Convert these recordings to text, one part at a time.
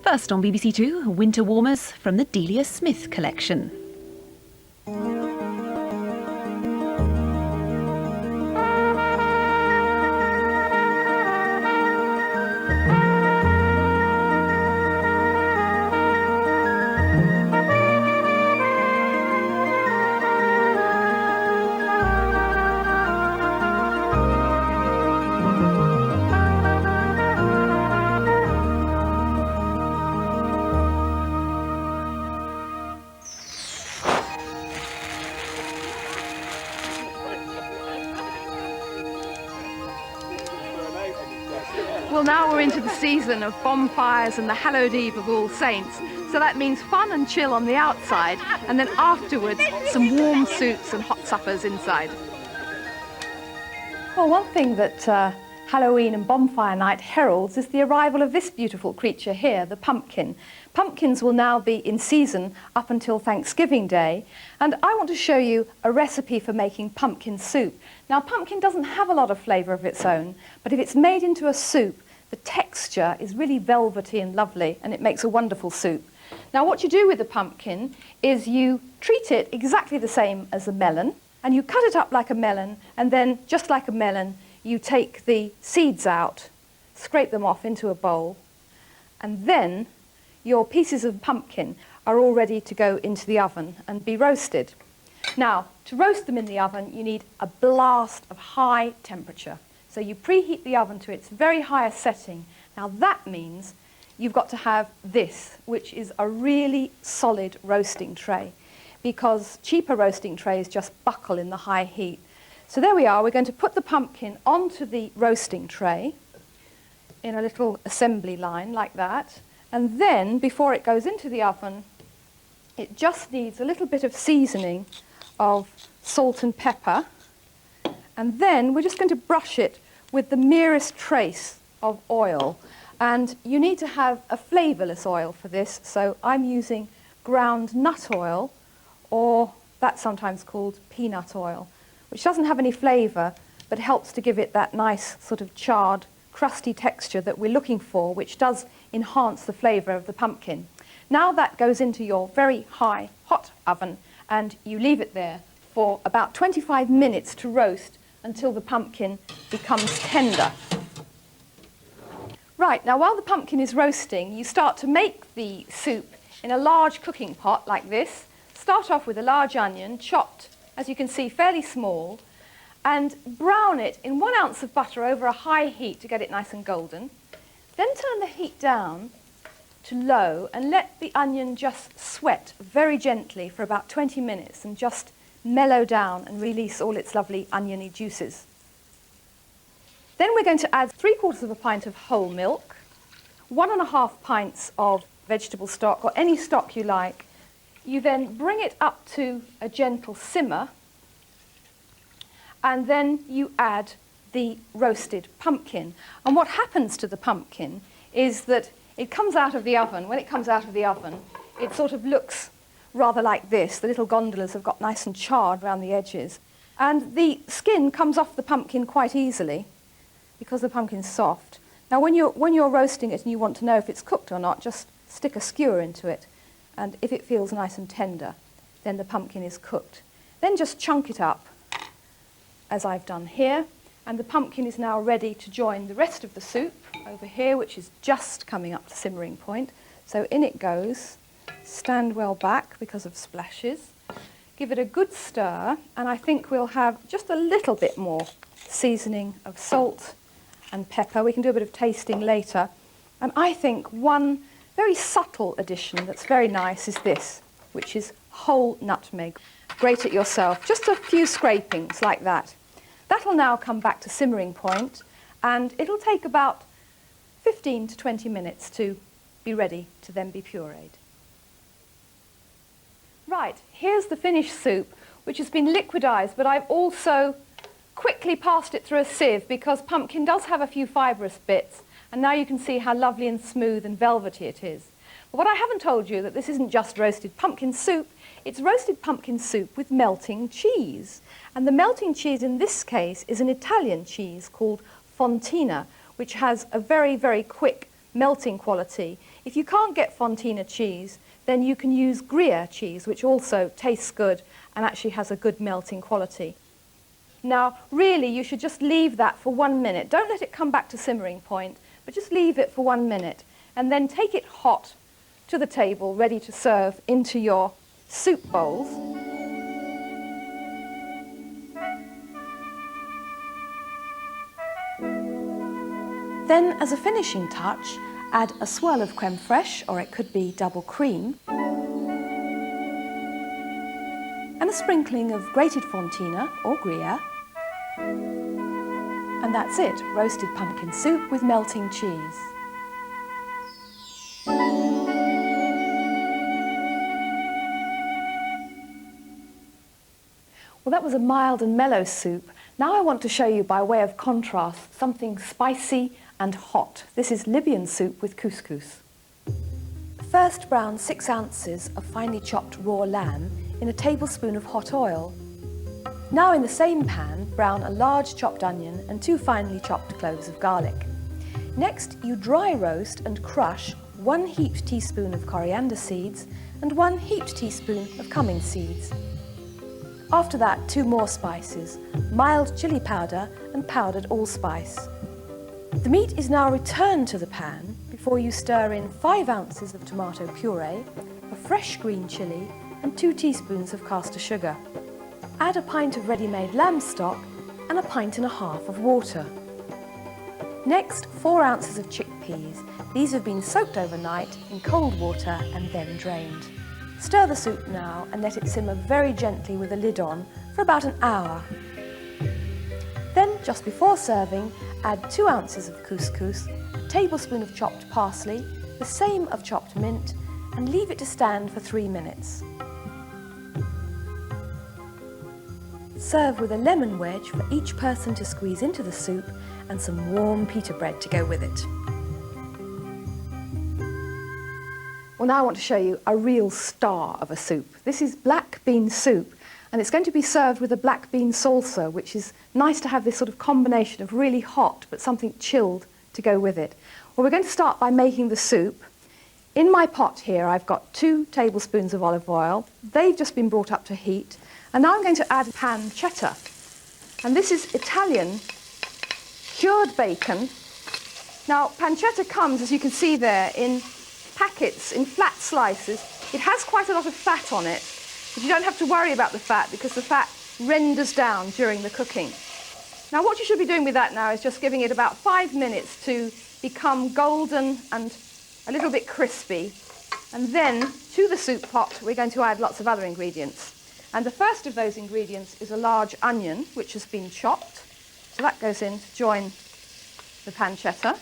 First on BBC Two, Winter Warmers from the Delia Smith collection. Well, now we're into the season of bonfires and the hallowed eve of All Saints. So that means fun and chill on the outside, and then afterwards, some warm soups and hot suppers inside. Well, one thing that Halloween and bonfire night heralds is the arrival of this beautiful creature here, the pumpkin. Pumpkins will now be in season up until Thanksgiving Day, and I want to show you a recipe for making pumpkin soup. Now, pumpkin doesn't have a lot of flavour of its own, but if it's made into a soup, the texture is really velvety and lovely, and it makes a wonderful soup. Now, what you do with the pumpkin is you treat it exactly the same as a melon, and you cut it up like a melon, and then, just like a melon, you take the seeds out, scrape them off into a bowl, and then your pieces of pumpkin are all ready to go into the oven and be roasted. Now, to roast them in the oven, you need a blast of high temperature. So you preheat the oven to its very highest setting. Now that means you've got to have this, which is a really solid roasting tray, because cheaper roasting trays just buckle in the high heat. So there we are, we're going to put the pumpkin onto the roasting tray in a little assembly line like that. And then, before it goes into the oven, it just needs a little bit of seasoning of salt and pepper. And then we're just going to brush it with the merest trace of oil. And you need to have a flavourless oil for this, so I'm using ground nut oil, or that's sometimes called peanut oil, which doesn't have any flavour, but helps to give it that nice sort of charred, crusty texture that we're looking for, which does enhance the flavour of the pumpkin. Now that goes into your very high, hot oven, and you leave it there for about 25 minutes to roast until the pumpkin becomes tender. Right, now while the pumpkin is roasting, you start to make the soup in a large cooking pot like this. Start off with a large onion, chopped, as you can see, fairly small, and brown it in 1 ounce of butter over a high heat to get it nice and golden. Then turn the heat down to low and let the onion just sweat very gently for about 20 minutes and just mellow down and release all its lovely oniony juices. Then we're going to add 3/4 of a pint of whole milk, 1.5 pints of vegetable stock, or any stock you like. You then bring it up to a gentle simmer, and then you add the roasted pumpkin. And what happens to the pumpkin is that it comes out of the oven. When it comes out of the oven, it sort of looks rather like this. The little gondolas have got nice and charred around the edges. And the skin comes off the pumpkin quite easily because the pumpkin's soft. Now when you're roasting it and you want to know if it's cooked or not, just stick a skewer into it. And if it feels nice and tender, then the pumpkin is cooked. Then just chunk it up, as I've done here. And the pumpkin is now ready to join the rest of the soup over here, which is just coming up to simmering point. So in it goes. Stand well back because of splashes. Give it a good stir, and I think we'll have just a little bit more seasoning of salt and pepper. We can do a bit of tasting later. And I think one very subtle addition that's very nice is this, which is whole nutmeg. Grate it yourself, just a few scrapings like that. That'll now come back to simmering point, and it'll take about 15 to 20 minutes to be ready to then be pureed. Right, here's the finished soup, which has been liquidized, but I've also quickly passed it through a sieve because pumpkin does have a few fibrous bits, and now you can see how lovely and smooth and velvety it is. But what I haven't told you that this isn't just roasted pumpkin soup, it's roasted pumpkin soup with melting cheese. And the melting cheese in this case is an Italian cheese called Fontina, which has a very, very quick melting quality. If you can't get fontina cheese, then you can use Gruyere cheese, which also tastes good and actually has a good melting quality. Now, really, you should just leave that for 1 minute. Don't let it come back to simmering point, but just leave it for 1 minute, and then take it hot to the table, ready to serve into your soup bowls. Then, as a finishing touch, add a swirl of creme fraiche, or it could be double cream, and a sprinkling of grated fontina or Gruyere. And that's it, roasted pumpkin soup with melting cheese. Well, that was a mild and mellow soup. Now I want to show you, by way of contrast, something spicy and hot. This is Libyan soup with couscous. First, brown 6 ounces of finely chopped raw lamb in a tablespoon of hot oil. Now in the same pan, brown a large chopped onion and 2 finely chopped cloves of garlic. Next, you dry roast and crush 1 heaped teaspoon of coriander seeds and 1 heaped teaspoon of cumin seeds. After that, 2 more spices, mild chili powder and powdered allspice. The meat is now returned to the pan before you stir in 5 ounces of tomato puree, a fresh green chilli and 2 teaspoons of caster sugar. Add a pint of ready-made lamb stock and a pint and a half of water. Next, 4 ounces of chickpeas. These have been soaked overnight in cold water and then drained. Stir the soup now and let it simmer very gently with a lid on for about an hour. Then, just before serving, add 2 ounces of couscous, a tablespoon of chopped parsley, the same of chopped mint, and leave it to stand for 3 minutes. Serve with a lemon wedge for each person to squeeze into the soup and some warm pita bread to go with it. Well, now I want to show you a real star of a soup. This is black bean soup, and it's going to be served with a black bean salsa, which is nice to have this sort of combination of really hot but something chilled to go with it. Well, we're going to start by making the soup. In my pot here, I've got 2 tablespoons of olive oil. They've just been brought up to heat. And now I'm going to add pancetta. And this is Italian cured bacon. Now, pancetta comes, as you can see there, in packets, in flat slices. It has quite a lot of fat on it, but you don't have to worry about the fat because the fat renders down during the cooking. Now, what you should be doing with that now is just giving it about 5 minutes to become golden and a little bit crispy. And then, to the soup pot, we're going to add lots of other ingredients. And the first of those ingredients is a large onion, which has been chopped. So that goes in to join the pancetta.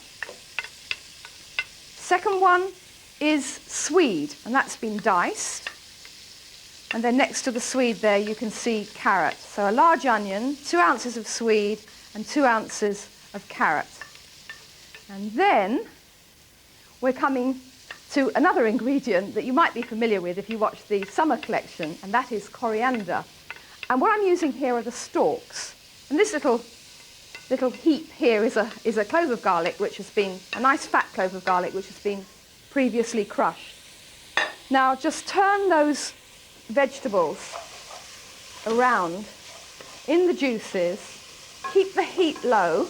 Second one is swede, and that's been diced. And then next to the swede there, you can see carrot. So a large onion, 2 ounces of swede, and 2 ounces of carrot. And then we're coming to another ingredient that you might be familiar with if you watch the summer collection, and that is coriander. And what I'm using here are the stalks. And this little heap here is a clove of garlic, which has been, a nice fat clove of garlic, which has been previously crushed. Now just turn those vegetables around in the juices, keep the heat low,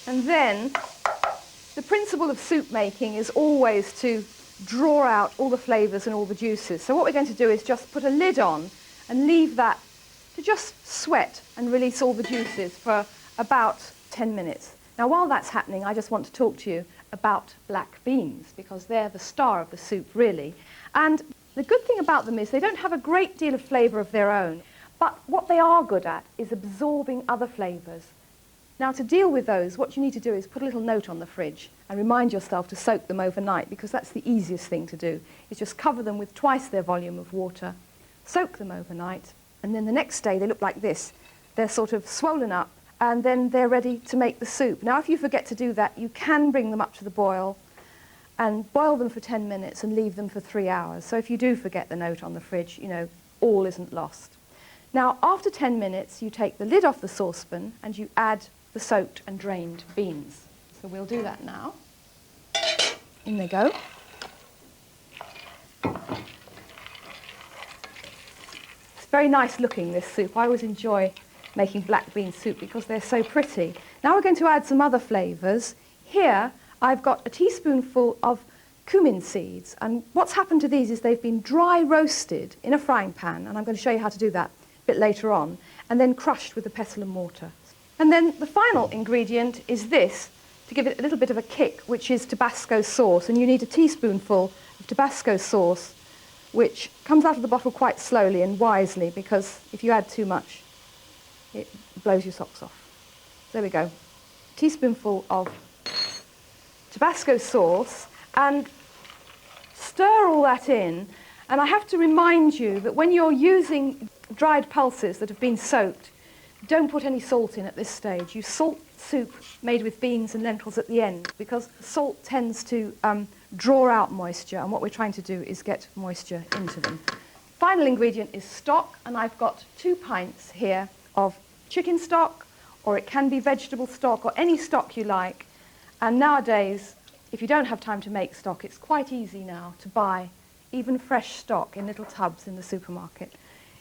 and then the principle of soup making is always to draw out all the flavours and all the juices. So what we're going to do is just put a lid on and leave that to just sweat and release all the juices for about 10 minutes. Now, while that's happening, I just want to talk to you about black beans, because they're the star of the soup, really. And the good thing about them is they don't have a great deal of flavour of their own, but what they are good at is absorbing other flavours. Now, to deal with those, what you need to do is put a little note on the fridge and remind yourself to soak them overnight, because that's the easiest thing to do, is just cover them with twice their volume of water, soak them overnight, and then the next day they look like this. They're sort of swollen up, and then they're ready to make the soup. Now, if you forget to do that, you can bring them up to the boil and boil them for 10 minutes and leave them for 3 hours. So if you do forget the note on the fridge, you know, all isn't lost. Now, after 10 minutes, you take the lid off the saucepan and you add the soaked and drained beans. So we'll do that now. In they go. It's very nice looking, this soup. I always enjoy making black bean soup because they're so pretty. Now we're going to add some other flavours. Here I've got a teaspoonful of cumin seeds, and what's happened to these is they've been dry roasted in a frying pan, and I'm going to show you how to do that a bit later on, and then crushed with a pestle and mortar. And then the final ingredient is this, to give it a little bit of a kick, which is Tabasco sauce, and you need a teaspoonful of Tabasco sauce, which comes out of the bottle quite slowly and wisely, because if you add too much, it blows your socks off. There we go. Teaspoonful of Tabasco sauce, and stir all that in. And I have to remind you that when you're using dried pulses that have been soaked, don't put any salt in at this stage. You salt soup made with beans and lentils at the end, because salt tends to draw out moisture, and what we're trying to do is get moisture into them. Final ingredient is stock, and I've got 2 pints here of chicken stock, or it can be vegetable stock, or any stock you like. And nowadays, if you don't have time to make stock, it's quite easy now to buy even fresh stock in little tubs in the supermarket.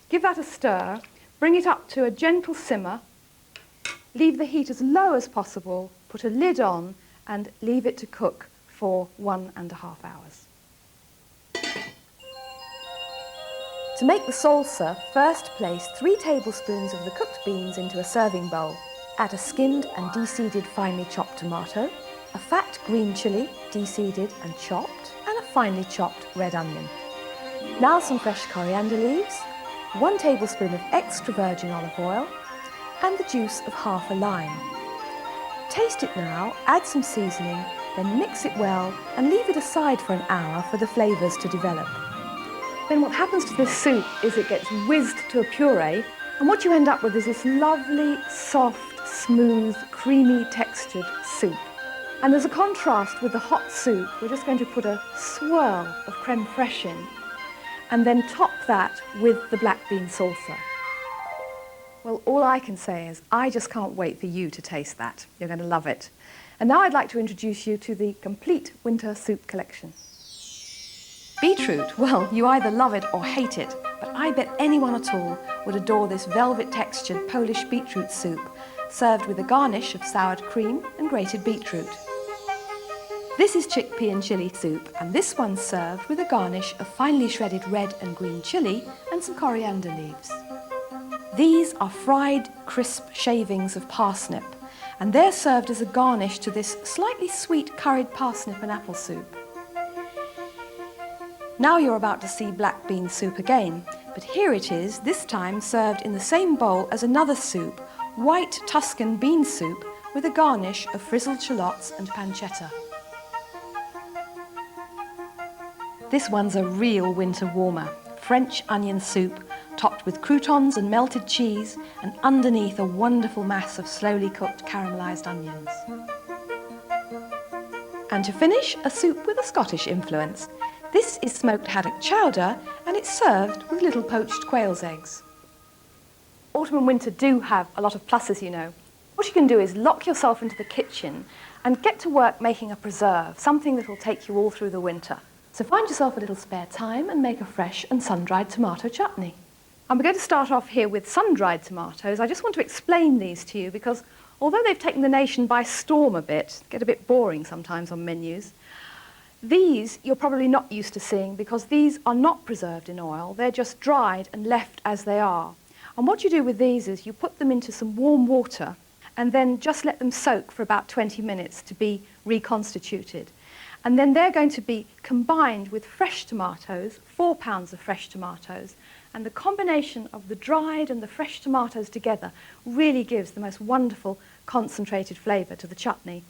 Give that a stir, bring it up to a gentle simmer, leave the heat as low as possible, put a lid on, and leave it to cook for 1.5 hours. To make the salsa, first place 3 tablespoons of the cooked beans into a serving bowl. Add a skinned and de-seeded finely chopped tomato, a fat green chilli, de-seeded and chopped, and a finely chopped red onion. Now some fresh coriander leaves, 1 tablespoon of extra virgin olive oil, and the juice of half a lime. Taste it now, add some seasoning, then mix it well and leave it aside for an hour for the flavours to develop. Then what happens to this soup is it gets whizzed to a puree, and what you end up with is this lovely, soft, smooth, creamy textured soup. And as a contrast with the hot soup, we're just going to put a swirl of creme fraiche in, and then top that with the black bean salsa. Well, all I can say is I just can't wait for you to taste that. You're going to love it. And now I'd like to introduce you to the complete winter soup collection. Beetroot, well, you either love it or hate it, but I bet anyone at all would adore this velvet-textured Polish beetroot soup, served with a garnish of soured cream and grated beetroot. This is chickpea and chilli soup, and this one's served with a garnish of finely shredded red and green chilli and some coriander leaves. These are fried, crisp shavings of parsnip, and they're served as a garnish to this slightly sweet curried parsnip and apple soup. Now you're about to see black bean soup again, but here it is, this time served in the same bowl as another soup, white Tuscan bean soup with a garnish of frizzled shallots and pancetta. This one's a real winter warmer, French onion soup, topped with croutons and melted cheese, and underneath a wonderful mass of slowly cooked caramelised onions. And to finish, a soup with a Scottish influence. This is smoked haddock chowder, and it's served with little poached quail's eggs. Autumn and winter do have a lot of pluses, you know. What you can do is lock yourself into the kitchen and get to work making a preserve, something that will take you all through the winter. So find yourself a little spare time and make a fresh and sun-dried tomato chutney. And we're going to start off here with sun-dried tomatoes. I just want to explain these to you because although they've taken the nation by storm a bit, get a bit boring sometimes on menus, these you're probably not used to seeing because these are not preserved in oil. They're just dried and left as they are. And what you do with these is you put them into some warm water and then just let them soak for about 20 minutes to be reconstituted. And then they're going to be combined with fresh tomatoes, 4 pounds of fresh tomatoes, and the combination of the dried and the fresh tomatoes together really gives the most wonderful concentrated flavour to the chutney.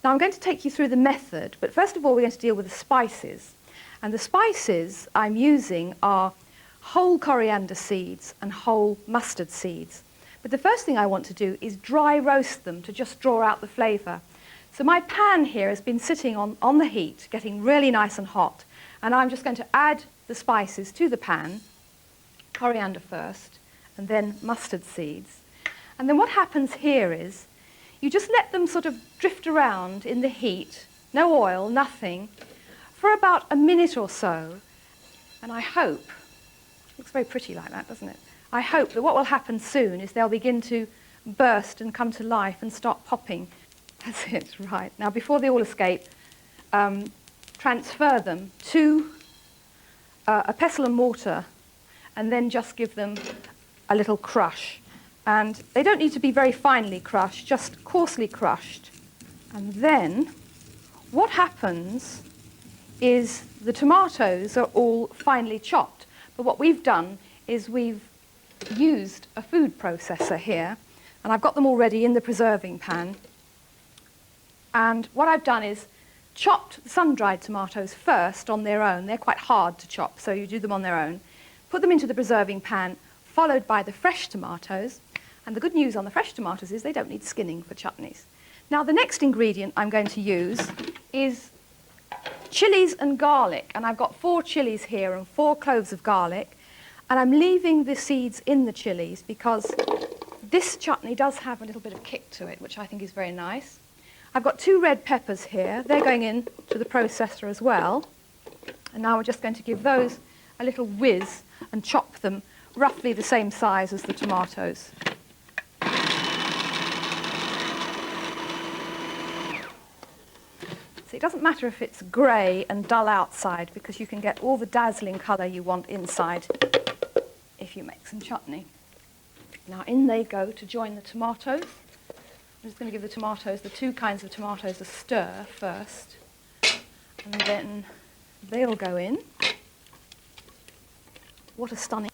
Now I'm going to take you through the method, but first of all we're going to deal with the spices. And the spices I'm using are whole coriander seeds and whole mustard seeds. But the first thing I want to do is dry roast them to just draw out the flavour. So my pan here has been sitting on the heat, getting really nice and hot, and I'm just going to add the spices to the pan, coriander first, and then mustard seeds. And then what happens here is You just let them sort of drift around in the heat, no oil, nothing, for about a minute or so. And I hope, it looks very pretty like that, doesn't it? I hope that what will happen soon is they'll begin to burst and come to life and start popping. That's it, right. Now, before they all escape, transfer them to a pestle and mortar, and then just give them a little crush. And they don't need to be very finely crushed, just coarsely crushed. And then what happens is the tomatoes are all finely chopped. But what we've done is we've used a food processor here, and I've got them already in the preserving pan. And what I've done is chopped sun-dried tomatoes first on their own. They're quite hard to chop, so you do them on their own. Put them into the preserving pan, followed by the fresh tomatoes. And the good news on the fresh tomatoes is they don't need skinning for chutneys. Now, the next ingredient I'm going to use is chilies and garlic. And I've got 4 chilies here and 4 cloves of garlic. And I'm leaving the seeds in the chilies because this chutney does have a little bit of kick to it, which I think is very nice. I've got 2 red peppers here. They're going in to the processor as well. And now we're just going to give those a little whiz and chop them roughly the same size as the tomatoes. So it doesn't matter if it's grey and dull outside, because you can get all the dazzling colour you want inside if you make some chutney. Now in they go to join the tomatoes. I'm just going to give the tomatoes, the 2 kinds of tomatoes, a stir first, and then they'll go in. What a stunning